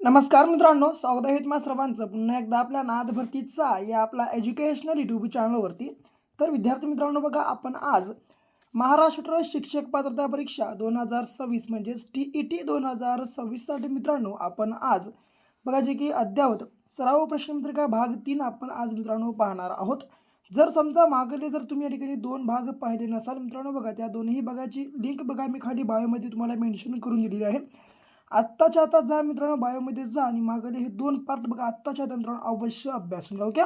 नमस्कार मित्रांनो, स्वागत आहे तुम्हा सर्वांचं पुन्हा एकदा आपल्या नाद भरतीचा या आपला एज्युकेशनल यूट्यूब चॅनलवरती. तर विद्यार्थी मित्रांनो बघा, आपण आज महाराष्ट्र शिक्षक पात्रता परीक्षा 2026 म्हणजेच TET 2026साठी मित्रांनो आपण आज बघा जे की अद्ययावत सराव प्रश्नपत्रिका भाग 3 आपण आज मित्रांनो पाहणार आहोत. जर समजा मागले जर तुम्ही या ठिकाणी 2 भाग पाहिले नसाल मित्रांनो बघा, त्या दोन्ही भागाची लिंक बघा मी खाली बायोमध्ये तुम्हाला मेन्शन करून दिलेली आहे. आत्ताच्या आता जा मित्रांनो, बायोमध्ये जा आणि मागले हे 2 पार्ट बघा आत्ताच्या आता मित्रांनो अवश्य अभ्यासून घ्या. ओके.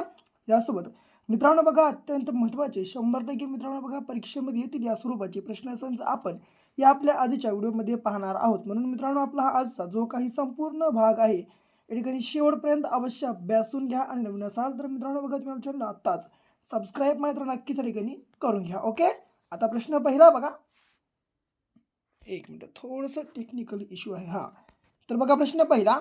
यासोबत मित्रांनो बघा अत्यंत महत्त्वाचे 100% मित्रांनो बघा परीक्षेमध्ये येतील या स्वरूपाचे प्रश्नसंच आपण या आपल्या आधीच्या व्हिडिओमध्ये पाहणार आहोत. म्हणून मित्रांनो आपला हा आजचा जो काही संपूर्ण भाग आहे या ठिकाणी शेवटपर्यंत अवश्य अभ्यासून घ्या. आणि नवीन असाल तर मित्रांनो बघा तुम्ही चॅनल आत्ताच सबस्क्राईब मात्र नक्कीच या ठिकाणी करून घ्या. ओके. आता प्रश्न पहिला बघा, एक मिनिट थोडंसं टेक्निकल इश्यू आहे. हां, तर बघा प्रश्न पहिला,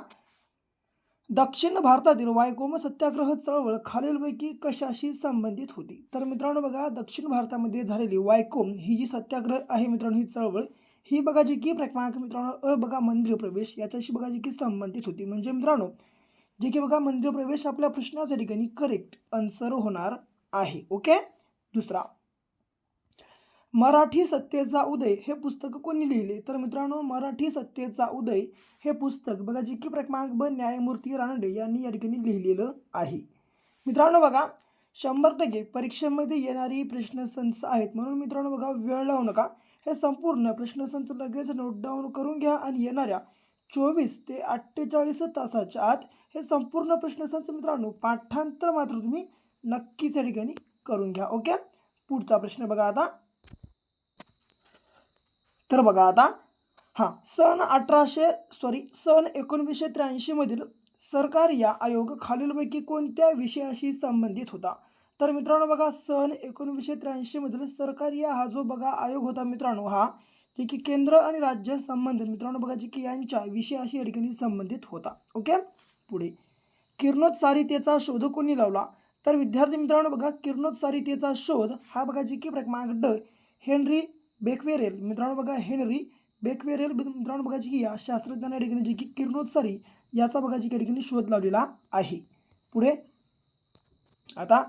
दक्षिण भारतातील वायकोम सत्याग्रह चळवळ खालीलपैकी कशाशी संबंधित होती? तर मित्रांनो बघा, दक्षिण भारतामध्ये झालेली वायकोम ही जी सत्याग्रह आहे मित्रांनो, ही चळवळ ही बघा जी की क्रमांक मित्रांनो बघा मंदिर प्रवेश याच्याशी बघा जी की संबंधित होती. म्हणजे मित्रांनो जे की बघा मंदिर प्रवेश आपल्या प्रश्नाच्या ठिकाणी करेक्ट आन्सर होणार आहे. ओके. दुसरा, मराठी सत्तेचा उदय हे पुस्तक कोणी लिहिले? तर मित्रांनो मराठी सत्तेचा उदय हे पुस्तक बघा जी की क्रमांक ब न्यायमूर्ती रानडे यांनी या ठिकाणी लिहिलेलं आहे. मित्रांनो बघा 100% परीक्षेमध्ये येणारी प्रश्नसंच आहेत, म्हणून मित्रांनो बघा वेळ लावू नका. हे संपूर्ण प्रश्नसंच लगेच नोट डाऊन करून घ्या आणि येणाऱ्या 24 ते 48 तासाच्या आत हे संपूर्ण प्रश्नसंच मित्रांनो पाठांतर मात्र तुम्ही नक्कीच या ठिकाणी करून घ्या. ओके. पुढचा प्रश्न बघा आता. तर बघा आता हां, सन 1983 मधील सरकार या आयोग खालीलपैकी कोणत्या विषयाशी संबंधित होता? तर मित्रांनो बघा सन 1983 मधील सरकार या हा जो बघा आयोग होता मित्रांनो, हा जे की केंद्र आणि राज्य संबंध मित्रांनो बघा जे की यांच्या विषयाशी या ठिकाणी संबंधित होता. ओके. पुढे, किरणोत्सारितेचा शोध कोणी लावला? तर विद्यार्थी मित्रांनो बघा किरणोत्सारितेचा शोध हा बघा जी की क्रमांक ड हेनरी बेक्वेरेल मित्रांनो बघा हेनरी बेक्वेरेल मित्रांनो बघा जी की या शास्त्रज्ञाने या ठिकाणी जी की किरणोत्सारी याचा बघा जी ठिकाणी शोध लावलेला आहे. पुढे आता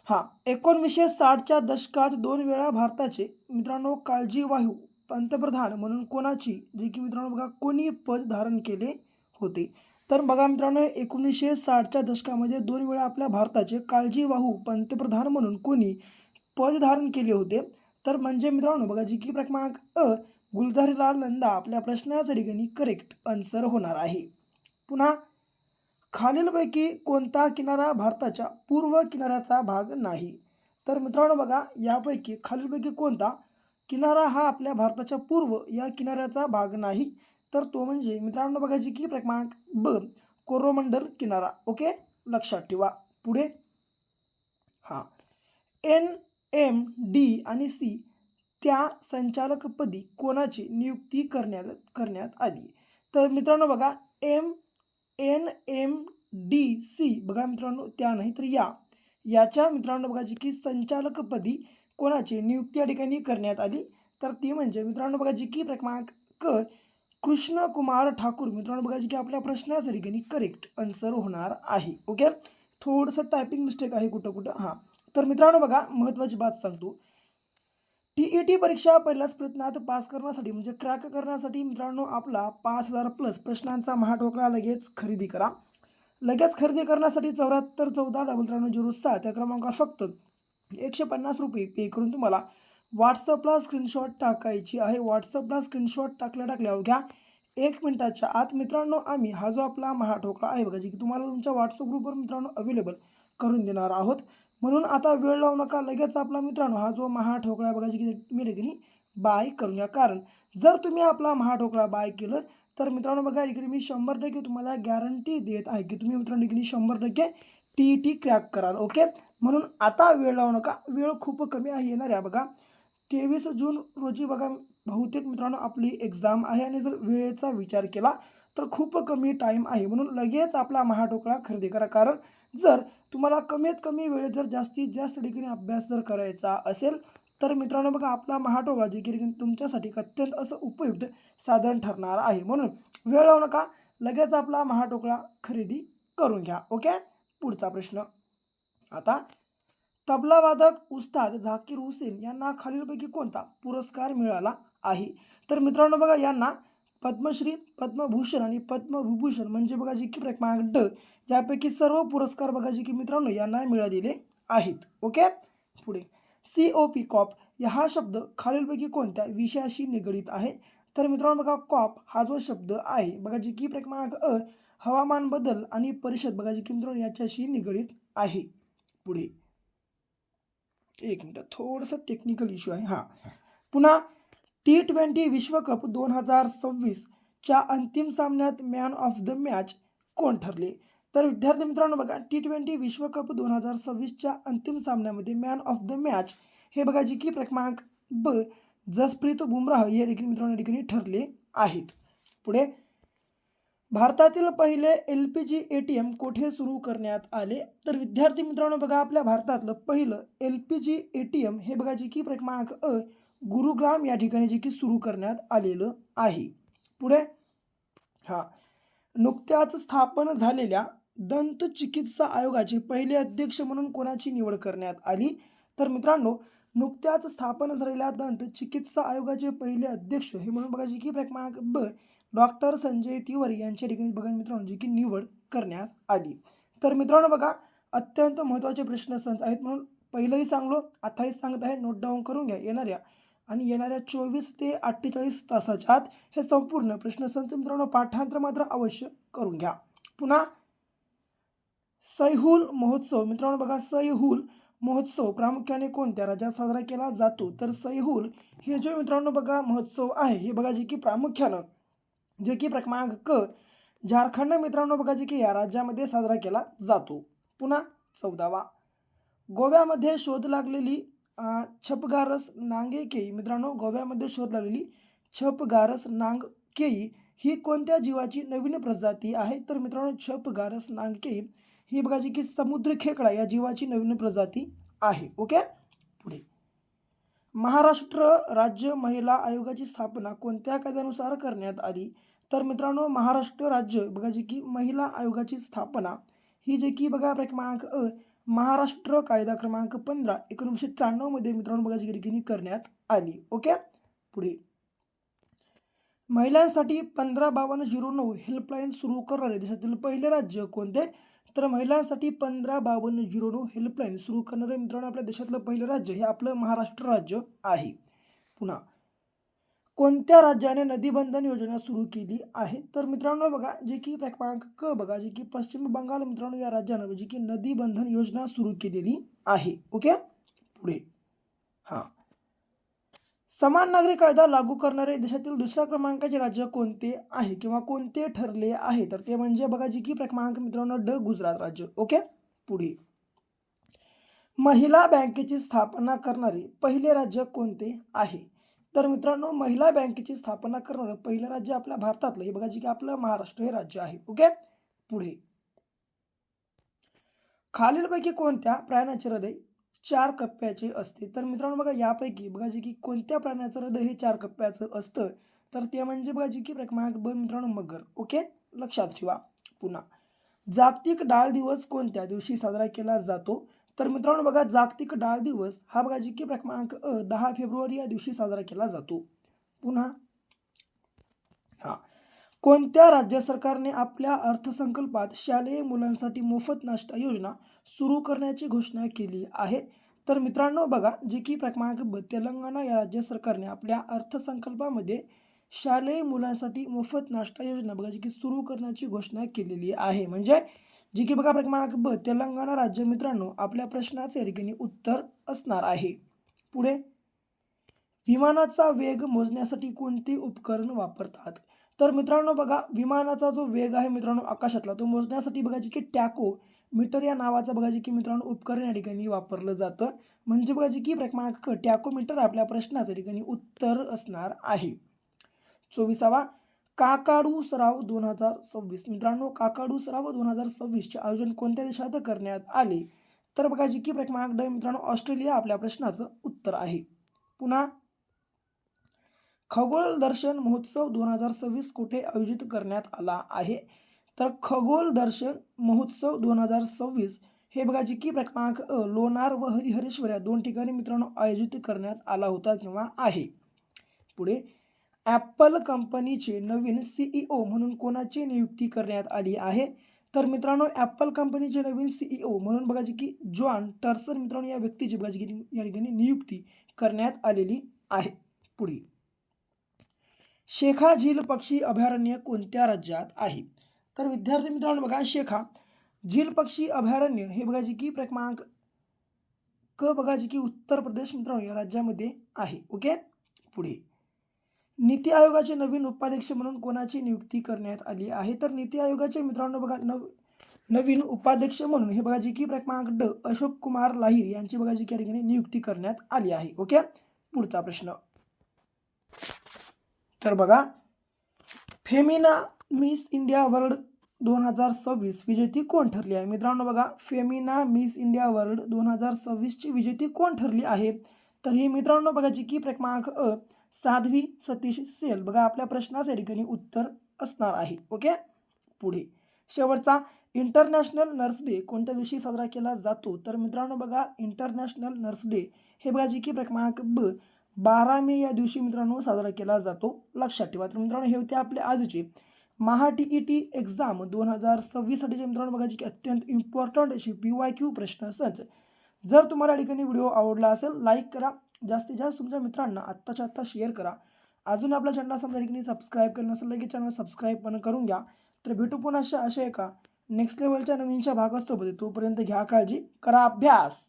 हां, 1960च्या दशकात 2 वेळा भारताचे मित्रांनो काळजीवाहू पंतप्रधान म्हणून कोणाची जे की मित्रांनो बघा कोणी पद धारण केले होते? तर बघा मित्रांनो 1960च्या दशकामध्ये 2 वेळा आपल्या भारताचे काळजीवाहू पंतप्रधान म्हणून कोणी पद धारण केले होते? तर म्हणजे मित्रांनो बघा जी की क्रमांक गुलझारीलाल नंदा आपल्या प्रश्नाच्या ठिकाणी करेक्ट आन्सर होणार आहे. पुन्हा, खालीलपैकी कोणता किनारा भारताच्या पूर्व किनाऱ्याचा भाग नाही? तर मित्रांनो बघा यापैकी खालीलपैकी कोणता किनारा हा आपल्या भारताच्या पूर्व या किनाऱ्याचा भाग नाही? तर तो म्हणजे मित्रांनो बघा जी की क्रमांक ब कोरोमंडल किनारा. ओके, लक्षात ठेवा. पुढे हां, NMD आणि C त्या संचालकपदी कोणाची नियुक्ती करण्यात आली? तर मित्रांनो बघा NMDC बघा मित्रांनो त्या नाही तर याच्या मित्रांनो बघा जी की संचालकपदी कोणाची नियुक्ती या ठिकाणी करण्यात आली? तर ती म्हणजे मित्रांनो बघा जी की क्रमांक क कृष्णकुमार ठाकूर मित्रांनो बघा जी की आपल्या प्रश्नाच्या ठिकाणी करेक्ट आन्सर होणार आहे. ओके. थोडंसं टायपिंग मिस्टेक आहे कुठं कुठं. हां, तर मित्रांनो बघा महत्त्वाची बात सांगतो, TET परीक्षा पहिल्याच प्रयत्नात पास करण्यासाठी म्हणजे क्रॅक करण्यासाठी मित्रांनो आपला 5000+ प्रश्नांचा महाठोकळा लगेच खरेदी करा. लगेच खरेदी करण्यासाठी 74140007 या क्रमांकावर फक्त 150 रुपये पे करून तुम्हाला व्हॉट्सअपला स्क्रीनशॉट टाकायची आहे. व्हॉट्सअपला स्क्रीनशॉट टाकल्या अवघ्या 1 मिनिटाच्या आत मित्रांनो आम्ही हा जो आपला महाठोकळा आहे बघा जी की तुम्हाला तुमच्या व्हॉट्सअप ग्रुपवर मित्रांनो अवेलेबल करून देणार आहोत. म्हणून आता वेळ लावू नका, लगेच आपला मित्रांनो हा जो महाठोकळा बघा जी की तुम्ही ठिकाणी बाय करून घ्या. कारण जर तुम्ही आपला महाठोकळा बाय केलं तर मित्रांनो बघा इकडे मी 100% तुम्हाला गॅरंटी देत आहे की तुम्ही मित्रांनो इकडे 100% TET क्रॅक कराल. ओके. म्हणून आता वेळ लावू नका, वेळ खूप कमी आहे येणार आहे बघा 23 जून रोजी बघा बहुतेक मित्रांनो आपली एक्झाम आहे. आणि जर वेळेचा विचार केला तर खूप कमी टाईम आहे, म्हणून लगेच आपला महाठोकळा खरेदी करा. कारण जर तुम्हाला कमीत कमी वेळेत जर जास्तीत जास्त ठिकाणी अभ्यास जर करायचा असेल तर मित्रांनो बघा आपला महाठोकळा जे की तुमच्यासाठी अत्यंत असं उपयुक्त साधन ठरणार आहे. म्हणून वेळ लावू नका, लगेच आपला महाटोकळा खरेदी करून घ्या. ओके. पुढचा प्रश्न. आता तबलावादक उस्ताद झाकीर हुसेन यांना खालीलपैकी कोणता पुरस्कार मिळाला आहे? तर मित्रांनो बघा, यांना पद्मश्री, पद्मभूषण आणि पद्मविभूषण म्हणजे बघा जी की क्रमांक ड, यापैकी सर्व पुरस्कार बघा जी की मित्रांनो यांना मिळालेले आहेत. ओके. पुढे COP कॉप हा शब्द खालीलपैकी कोणत्या विषयाशी निगडीत आहे? तर मित्रांनो बघा, कॉप हा जो शब्द आहे बघा जी की क्रमांक हवामान बदल आणि परिषद बघा जी की मित्रांनो याच्याशी निगडीत आहे. पुढे एक मिनिट, थोडंसं टेक्निकल इश्यू आहे. हां, पुन्हा T20 विश्वकप 2026च्या अंतिम सामन्यात मॅन ऑफ द मॅच कोण ठरले? तर विद्यार्थी मित्रांनो बघा, T20 विश्वकप 2026च्या अंतिम सामन्यामध्ये मॅन ऑफ द मॅच हे बघा जी की क्रमांक ब जसप्रीत बुमराह या ठिकाणी मित्रांनो या ठिकाणी ठरले आहेत. पुढे भारतातील पहिले LPG ATM कोठे सुरू करण्यात आले? तर विद्यार्थी मित्रांनो बघा, आपल्या भारतातलं पहिलं LPG ATM हे बघा जी की क्रमांक गुरुग्राम या ठिकाणी जे की सुरू करण्यात आलेलं आहे. पुढे हां, नुकत्याच स्थापन झालेल्या दंत चिकित्सा आयोगाचे पहिले अध्यक्ष म्हणून कोणाची निवड करण्यात आली? तर मित्रांनो, नुकत्याच स्थापन झालेल्या दंत चिकित्सा आयोगाचे पहिले अध्यक्ष हे म्हणून बघा जी की क्रमांक ब डॉक्टर संजय तिवारी यांच्या ठिकाणी बघा मित्रांनो जी की निवड करण्यात आली. तर मित्रांनो बघा, अत्यंत महत्त्वाचे प्रश्न संच आहेत म्हणून पहिलंही सांगलो, आताही सांगत आहे, नोट डाऊन करून घ्या. येणाऱ्या 24 ते 48 तासाच्या आत हे संपूर्ण प्रश्नसंच मित्रांनो पाठांतर मात्र अवश्य करून घ्या. पुन्हा सैहुल महोत्सव मित्रांनो बघा, सैहुल महोत्सव प्रामुख्याने कोणत्या राज्यात साजरा केला जातो? तर सैहुल हे जो मित्रांनो बघा महोत्सव आहे हे बघा जे की प्रामुख्यानं जे की क्रमांक क झारखंड मित्रांनो बघा जे की या राज्यामध्ये साजरा केला जातो. पुन्हा 14वा, गोव्यामध्ये शोध लागलेली छपगारस नांगेकेई मित्रांनो, गोव्यामध्ये शोध लागलेली छपगारस नांगकेई ही कोणत्या जीवाची नवीन प्रजाती आहे? तर मित्रांनो, छपगारस नांगकेई ही बघा जी की समुद्र खेकडा या जीवाची नवीन प्रजाती आहे. ओके. पुढे महाराष्ट्र राज्य महिला आयोगाची स्थापना कोणत्या कायद्यानुसार करण्यात आली? तर मित्रांनो, महाराष्ट्र राज्य बघा जी की महिला आयोगाची स्थापना ही जे की बघा क्रमांक महाराष्ट्र कायदा क्रमांक 15 1993 मध्ये मित्रांनो बघा जी की करण्यात आली. ओके. पुढे महिलांसाठी 155209 हेल्पलाईन सुरू करणारे देशातील पहिले राज्य कोणते? तर महिलांसाठी 155209 हेल्पलाईन सुरू करणारे मित्रांनो आपल्या देशातलं पहिलं राज्य हे आपलं महाराष्ट्र राज्य आहे. पुन्हा कोणत्या राज्याने नदीबंधन योजना सुरू केली आहे? तर मित्रांनो बघा जे की क्रमांक क बघा जे की पश्चिम बंगाल मित्रांनो या राज्यानं जी की नदीबंधन योजना सुरू केलेली आहे. ओके. पुढे हां, समान नागरी कायदा लागू करणारे देशातील दुसऱ्या क्रमांकाचे राज्य कोणते आहे किंवा कोणते ठरले आहे? तर ते म्हणजे बघा जी की क्रमांक मित्रांनो ड गुजरात राज्य. ओके. पुढे महिला बँकेची स्थापना करणारे पहिले राज्य कोणते आहे? तर मित्रांनो, महिला बँकेची स्थापना करणारं पहिलं राज्य आपल्या भारतातलं हे बघा जी की आपलं महाराष्ट्र हे राज्य आहे. ओके. पुढे खालीलपैकी कोणत्या प्राण्याचे हृदय 4 कप्प्याचे असते? तर मित्रांनो बघा, यापैकी बघा जी की कोणत्या प्राण्याचं हृदय हे 4 कप्प्याचं असतं? तर ते म्हणजे बघा जी की क्रमांक ब मित्रांनो मगर. ओके, लक्षात ठेवा. पुन्हा जागतिक डाळ दिवस कोणत्या दिवशी साजरा केला जातो? तर मित्रांनो बघा, जागतिक डाळ दिवस हा बघा जी की क्रमांक 10 फेब्रुवारी या दिवशी साजरा केला जातो. पुन्हा हां, कोणत्या राज्य सरकारने आपल्या अर्थसंकल्पात शालेय मुलांसाठी मोफत नाश्ता योजना सुरू करण्याची घोषणा केली आहे? तर मित्रांनो बघा जे की क्रमांक ब तेलंगणा या राज्य सरकारने आपल्या अर्थसंकल्पामध्ये शालेय मुलांसाठी मोफत नाश्ता योजना बघा जी की सुरू करण्याची घोषणा केलेली आहे. म्हणजे जी की बघा क्रमांक ब तेलंगणा राज्य मित्रांनो आपल्या प्रश्नाचे या ठिकाणी उत्तर असणार आहे. पुढे विमानाचा वेग मोजण्यासाठी कोणते उपकरण वापरतात? तर मित्रांनो बघा, विमानाचा जो वेग आहे मित्रांनो आकाशातला तो मोजण्यासाठी बघा जी की टॅको मीटर या नावाचं बघा जी की मित्रांनो उपकरण या ठिकाणी वापरलं जातं. म्हणजे बघा जी की क्रमांक टॅकोमीटर आपल्या प्रश्नाच्या ठिकाणी उत्तर असणार आहे. 24वा काकाडू सराव 2026 मित्रांनो, काकाडू सराव 2026चे आयोजन कोणत्या देशात करण्यात आले? तर बघा जी की क्रमांक ड मित्रांनो ऑस्ट्रेलिया आपल्या प्रश्नाचं उत्तर आहे. पुन्हा खगोल दर्शन महोत्सव 2026 कुठे आयोजित करण्यात आला आहे? तर खगोल दर्शन महोत्सव 2026 हे बघा जी की क्रमांक लोणार व हरिहरेश्वर या 2 ठिकाणी मित्रांनो आयोजित करण्यात आला होता किंवा आहे. पुढे ॲपल कंपनीचे नवीन CEO म्हणून कोणाची नियुक्ती करण्यात आली आहे? तर मित्रांनो ॲपल कंपनीचे नवीन CEO म्हणून बघा जी की जॉन टर्सन मित्रांनो या व्यक्तीची बघा जी की या ठिकाणी नियुक्ती करण्यात आलेली आहे. पुढे शेखा झील पक्षी अभयारण्य कोणत्या राज्यात आहे? तर विद्यार्थी मित्रांनो बघा शेखा झील पक्षी अभयारण्य हे बघा जी की क्रमांक बघा जी की उत्तर प्रदेश मित्रांनो या राज्यामध्ये आहे. ओके. पुढे नीती आयोगाचे नवीन उपाध्यक्ष म्हणून कोणाची नियुक्ती करण्यात आली आहे? तर नीती आयोगाचे मित्रांनो बघा नवीन उपाध्यक्ष म्हणून हे बघा जी की क्रमांक अशोक कुमार लाहिर यांची बघा जी की या ठिकाणी नियुक्ती करण्यात आली आहे. ओके. पुढचा प्रश्न तर बघा फेमिना मिस इंडिया वर्ल्ड 2026 विजेती कोण ठरली आहे? मित्रांनो बघा फेमिना मिस इंडिया वर्ल्ड 2026 ची विजेती कोण ठरली आहे? तर ही मित्रांनो बघा जी की क्रमांक साध्वी सतीश सेल बघा आपल्या प्रश्नाच्या ठिकाणी उत्तर असणार आहे. ओके. पुढे शेवटचा इंटरनॅशनल नर्स डे कोणत्या दिवशी साजरा केला जातो? तर मित्रांनो बघा इंटरनॅशनल नर्स डे हे बघा जी की क्रमांक 12 मे या दिवशी मित्रांनो साजरा केला जातो. लक्षात ठेवा. तर मित्रांनो हे होते आपले आजचे TET एक्झाम 2026साठी मित्रांनो बघा जी की अत्यंत इम्पॉर्टंट अशी PYQ प्रश्न संच. जर तुम्हाला या ठिकाणी व्हिडिओ आवडला असेल लाईक करा, जास्तीत जास्त तुमच्या मित्रांना आत्ताच्या आत्ता शेअर करा. अजून आपल्या चॅनलला समजा ठिकाणी सबस्क्राईब केलं नसेल लगेच चॅनल सबस्क्राईब पण करून घ्या. तर भेटू पुन्हा अशा एका नेक्स्ट लेवलच्या नवीनच्या भाग असतो तोपर्यंत घ्या काळजी, करा अभ्यास.